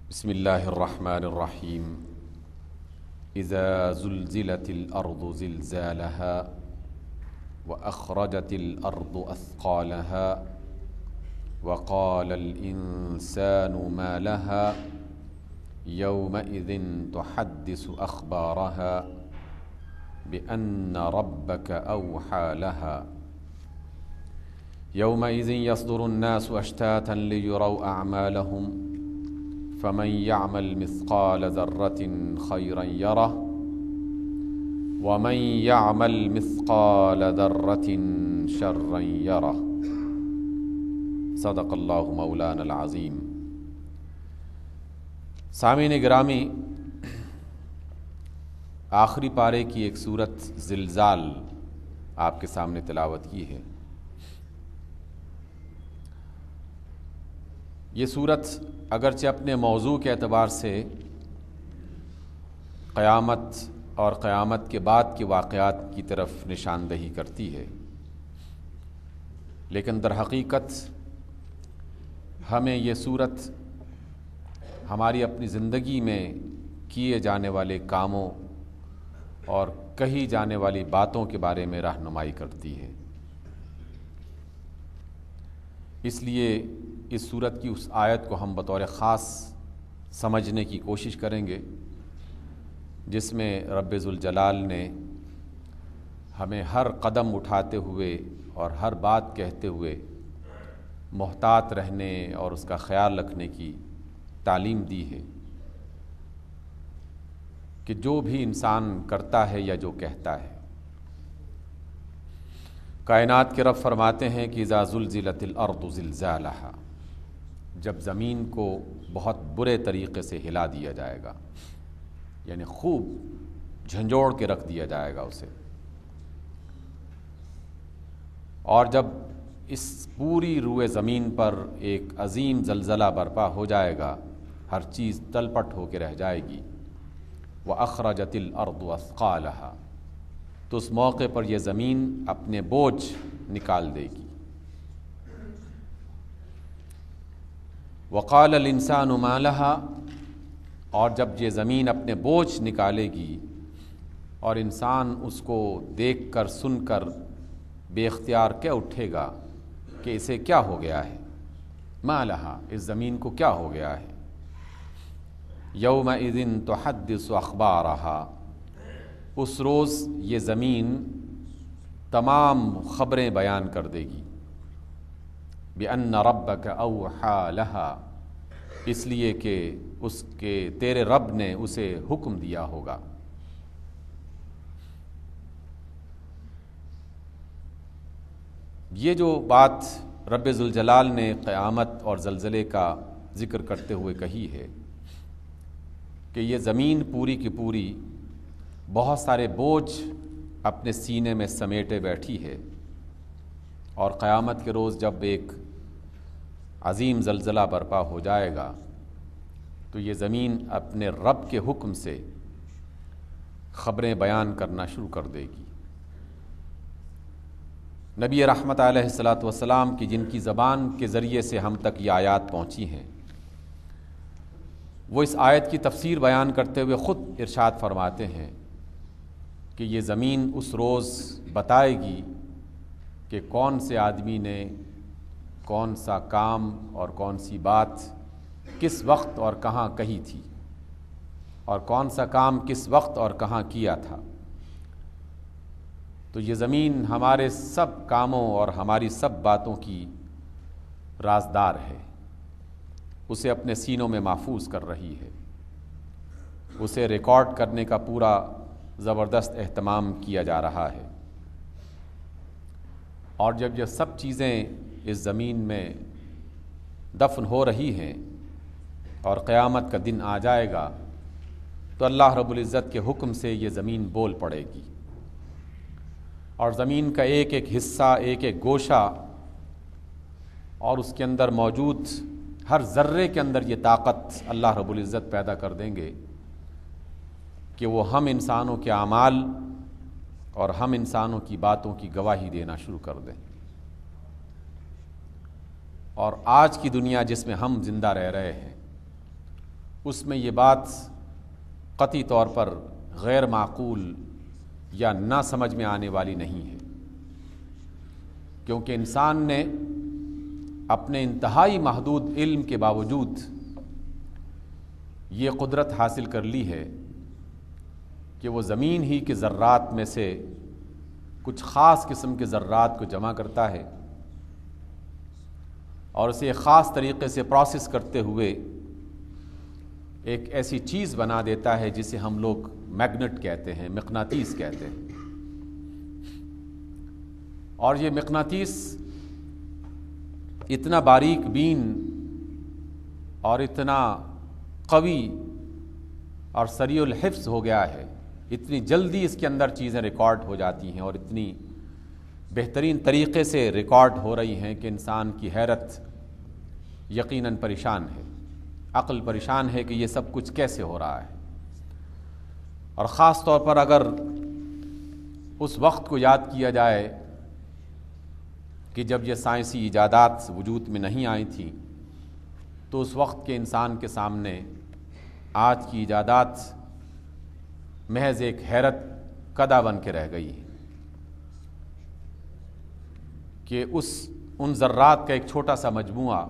بسم الله الرحمن الرحيم. إذا زلزلت الأرض زلزالها وأخرجت الأرض أثقالها وقال الإنسان ما لها يومئذ تحدث أخبارها بأن ربك أوحى لها يومئذ يصدر الناس أشتاتا ليروا أعمالهم فمن يعمل مثقال ذرة خيرا يره ومن يعمل مثقال ذرة شرا يره. صدق اللہ مولانا العظیم. سامعین گرامی، آخری پارے کی ایک سورت زلزال آپ کے سامنے تلاوت کی ہے. یہ سورت اگرچہ اپنے موضوع کے اعتبار سے قیامت اور قیامت کے بعد کے واقعات کی طرف نشاندہی کرتی ہے، لیکن در حقیقت ہمیں یہ سورت ہماری اپنی زندگی میں کیے جانے والے کاموں اور کہی جانے والی باتوں کے بارے میں رہنمائی کرتی ہے. اس لیے اس سورت کی اس آیت کو ہم بطور خاص سمجھنے کی کوشش کریں گے، جس میں رب ذوالجلال نے ہمیں ہر قدم اٹھاتے ہوئے اور ہر بات کہتے ہوئے محتاط رہنے اور اس کا خیال رکھنے کی تعلیم دی ہے کہ جو بھی انسان کرتا ہے یا جو کہتا ہے. کائنات کے رب فرماتے ہیں کہ اذا زلزلت الارض زلزالها، جب زمین کو بہت برے طریقے سے ہلا دیا جائے گا، یعنی خوب جھنجھوڑ کے رکھ دیا جائے گا اسے، اور جب اس پوری روئے زمین پر ایک عظیم زلزلہ برپا ہو جائے گا، ہر چیز تلپٹ ہو کے رہ جائے گی. وَأَخْرَجَتِ الْأَرْضُ أَثْقَالَهَا، تو اس موقع پر یہ زمین اپنے بوجھ نکال دے گی. وقال الانسان ما لها، اور جب یہ زمین اپنے بوجھ نکالے گی اور انسان اس کو دیکھ کر سن کر بے اختیار کیا اٹھے گا کہ اسے کیا ہو گیا ہے. ما لها، اس زمین کو کیا ہو گیا ہے. یومئذ تحدث اخبارها، اس روز یہ زمین تمام خبریں بیان کر دے گی. بِأَنَّ رَبَّكَ أَوْحَى لَهَا، اس لیے کہ اس کے تیرے رب نے اسے حکم دیا ہوگا. یہ جو بات رب ذوالجلال نے قیامت اور زلزلے کا ذکر کرتے ہوئے کہی ہے کہ یہ زمین پوری کی پوری بہت سارے بوجھ اپنے سینے میں سمیٹے بیٹھی ہے، اور قیامت کے روز جب ایک عظیم زلزلہ برپا ہو جائے گا تو یہ زمین اپنے رب کے حکم سے خبریں بیان کرنا شروع کر دے گی. نبی رحمت علیہ الصلاۃ والسلام کی جن کی زبان کے ذریعے سے ہم تک یہ آیات پہنچی ہیں، وہ اس آیت کی تفسیر بیان کرتے ہوئے خود ارشاد فرماتے ہیں کہ یہ زمین اس روز بتائے گی کہ کون سے آدمی نے کون سا کام اور کون سی بات کس وقت اور کہاں کہی تھی، اور کون سا کام کس وقت اور کہاں کیا تھا. تو یہ زمین ہمارے سب کاموں اور ہماری سب باتوں کی رازدار ہے، اسے اپنے سینوں میں محفوظ کر رہی ہے، اسے ریکارڈ کرنے کا پورا زبردست اہتمام کیا جا رہا ہے. اور جب یہ سب چیزیں اس زمین میں دفن ہو رہی ہیں اور قیامت کا دن آ جائے گا تو اللہ رب العزت کے حکم سے یہ زمین بول پڑے گی، اور زمین کا ایک ایک حصہ، ایک ایک گوشہ اور اس کے اندر موجود ہر ذرے کے اندر یہ طاقت اللہ رب العزت پیدا کر دیں گے کہ وہ ہم انسانوں کے اعمال اور ہم انسانوں کی باتوں کی گواہی دینا شروع کر دیں. اور آج کی دنیا جس میں ہم زندہ رہ رہے ہیں، اس میں یہ بات قطعی طور پر غیر معقول یا نہ سمجھ میں آنے والی نہیں ہے، کیونکہ انسان نے اپنے انتہائی محدود علم کے باوجود یہ قدرت حاصل کر لی ہے کہ وہ زمین ہی کے ذرات میں سے کچھ خاص قسم کے ذرات کو جمع کرتا ہے اور اسے ایک خاص طریقے سے پروسیس کرتے ہوئے ایک ایسی چیز بنا دیتا ہے جسے ہم لوگ میگنٹ کہتے ہیں، مقناطیس کہتے ہیں۔ اور یہ مقناطیس اتنا باریک بین اور اتنا قوی اور سریع الحفظ ہو گیا ہے، اتنی جلدی اس کے اندر چیزیں ریکارڈ ہو جاتی ہیں اور اتنی بہترین طریقے سے ریکارڈ ہو رہی ہیں کہ انسان کی حیرت یقیناً پریشان ہے، عقل پریشان ہے کہ یہ سب کچھ کیسے ہو رہا ہے۔ اور خاص طور پر اگر اس وقت کو یاد کیا جائے کہ جب یہ سائنسی ایجادات وجود میں نہیں آئی تھیں، تو اس وقت کے انسان کے سامنے آج کی ایجادات محض ایک حیرت کدہ بن کے رہ گئی ہے کہ ان ذرات کا ایک چھوٹا سا مجموعہ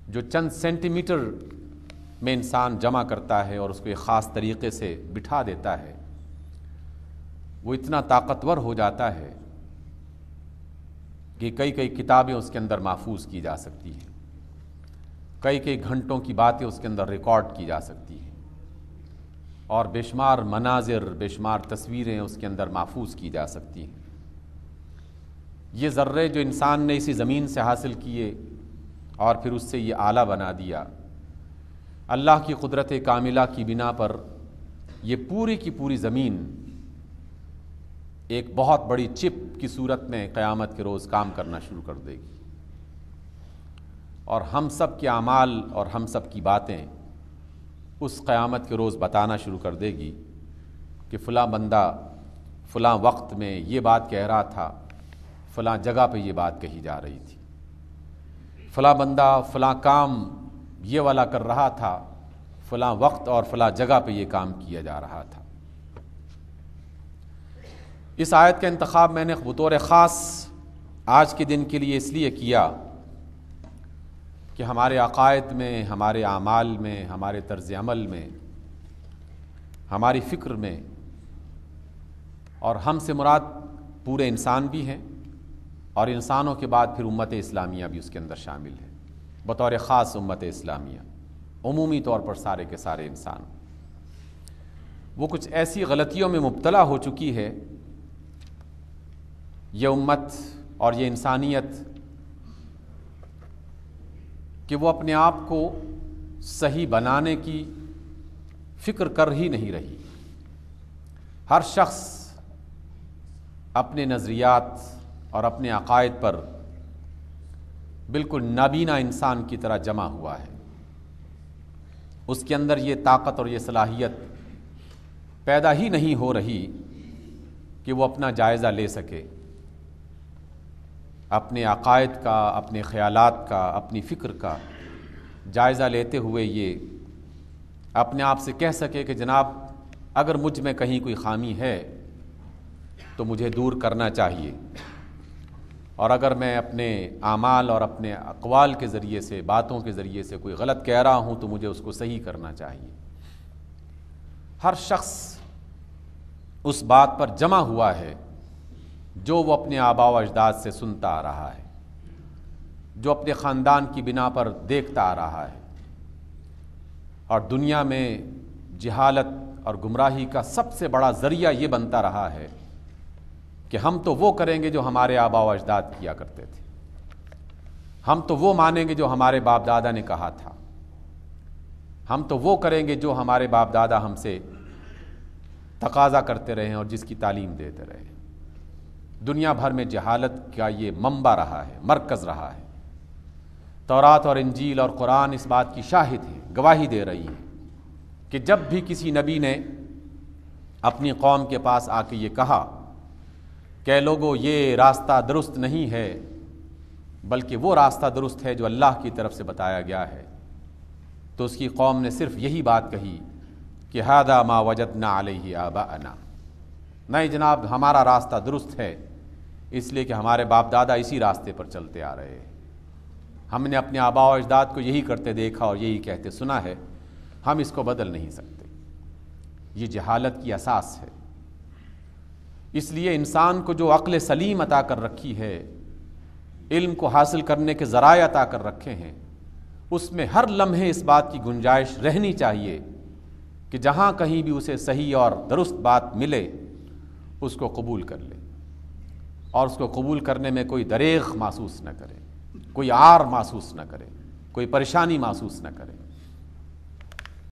جو چند سینٹی میٹر میں انسان جمع کرتا ہے اور اس کو ایک خاص طریقے سے بٹھا دیتا ہے، وہ اتنا طاقتور ہو جاتا ہے کہ کئی کتابیں اس کے اندر محفوظ کی جا سکتی ہیں، کئی گھنٹوں کی باتیں اس کے اندر ریکارڈ کی جا سکتی ہیں، اور بے شمار مناظر، بے شمار تصویریں اس کے اندر محفوظ کی جا سکتی ہیں۔ یہ ذرے جو انسان نے اسی زمین سے حاصل کیے اور پھر اس سے یہ آلہ بنا دیا، اللہ کی قدرت کاملہ کی بنا پر یہ پوری کی پوری زمین ایک بہت بڑی چپ کی صورت میں قیامت کے روز کام کرنا شروع کر دے گی، اور ہم سب کے اعمال اور ہم سب کی باتیں اس قیامت کے روز بتانا شروع کر دے گی کہ فلاں بندہ فلاں وقت میں یہ بات کہہ رہا تھا، فلاں جگہ پہ یہ بات کہی جا رہی تھی، فلاں بندہ فلاں کام یہ والا کر رہا تھا، فلاں وقت اور فلاں جگہ پہ یہ کام کیا جا رہا تھا۔ اس آیت کا انتخاب میں نے بطور خاص آج کے دن کے لیے اس لیے کیا کہ ہمارے عقائد میں، ہمارے اعمال میں، ہمارے طرز عمل میں، ہماری فکر میں، اور ہم سے مراد پورے انسان بھی ہیں، اور انسانوں کے بعد پھر امت اسلامیہ بھی اس کے اندر شامل ہے، بطور خاص امت اسلامیہ، عمومی طور پر سارے کے سارے انسان، وہ کچھ ایسی غلطیوں میں مبتلا ہو چکی ہے یہ امت اور یہ انسانیت کہ وہ اپنے آپ کو صحیح بنانے کی فکر کر ہی نہیں رہی۔ ہر شخص اپنے نظریات اور اپنے عقائد پر بالکل نابینا انسان کی طرح جمع ہوا ہے، اس کے اندر یہ طاقت اور یہ صلاحیت پیدا ہی نہیں ہو رہی کہ وہ اپنا جائزہ لے سکے، اپنے عقائد کا، اپنے خیالات کا، اپنی فکر کا جائزہ لیتے ہوئے یہ اپنے آپ سے کہہ سکے کہ جناب اگر مجھ میں کہیں کوئی خامی ہے تو مجھے دور کرنا چاہیے، اور اگر میں اپنے اعمال اور اپنے اقوال کے ذریعے سے، باتوں کے ذریعے سے کوئی غلط کہہ رہا ہوں تو مجھے اس کو صحیح کرنا چاہیے۔ ہر شخص اس بات پر جمع ہوا ہے جو وہ اپنے آباء و اجداد سے سنتا آ رہا ہے، جو اپنے خاندان کی بنا پر دیکھتا آ رہا ہے، اور دنیا میں جہالت اور گمراہی کا سب سے بڑا ذریعہ یہ بنتا رہا ہے کہ ہم تو وہ کریں گے جو ہمارے آباء و اجداد کیا کرتے تھے، ہم تو وہ مانیں گے جو ہمارے باپ دادا نے کہا تھا، ہم تو وہ کریں گے جو ہمارے باپ دادا ہم سے تقاضا کرتے رہے اور جس کی تعلیم دیتے رہے۔ دنیا بھر میں جہالت کا یہ منبع رہا ہے، مرکز رہا ہے۔ تورات اور انجیل اور قرآن اس بات کی شاہد ہے، گواہی دے رہی ہے کہ جب بھی کسی نبی نے اپنی قوم کے پاس آ کے یہ کہا کہ لوگو یہ راستہ درست نہیں ہے بلکہ وہ راستہ درست ہے جو اللہ کی طرف سے بتایا گیا ہے، تو اس کی قوم نے صرف یہی بات کہی کہ ھذا ما وجدنا علیہ آباءنا، نہیں جناب ہمارا راستہ درست ہے، اس لیے کہ ہمارے باپ دادا اسی راستے پر چلتے آ رہے ہیں، ہم نے اپنے آباء و اجداد کو یہی کرتے دیکھا اور یہی کہتے سنا ہے، ہم اس کو بدل نہیں سکتے۔ یہ جہالت کی اساس ہے۔ اس لیے انسان کو جو عقل سلیم عطا کر رکھی ہے، علم کو حاصل کرنے کے ذرائع عطا کر رکھے ہیں، اس میں ہر لمحے اس بات کی گنجائش رہنی چاہیے کہ جہاں کہیں بھی اسے صحیح اور درست بات ملے اس کو قبول کر لے، اور اس کو قبول کرنے میں کوئی دریغ محسوس نہ کرے، کوئی عار محسوس نہ کرے، کوئی پریشانی محسوس نہ کرے۔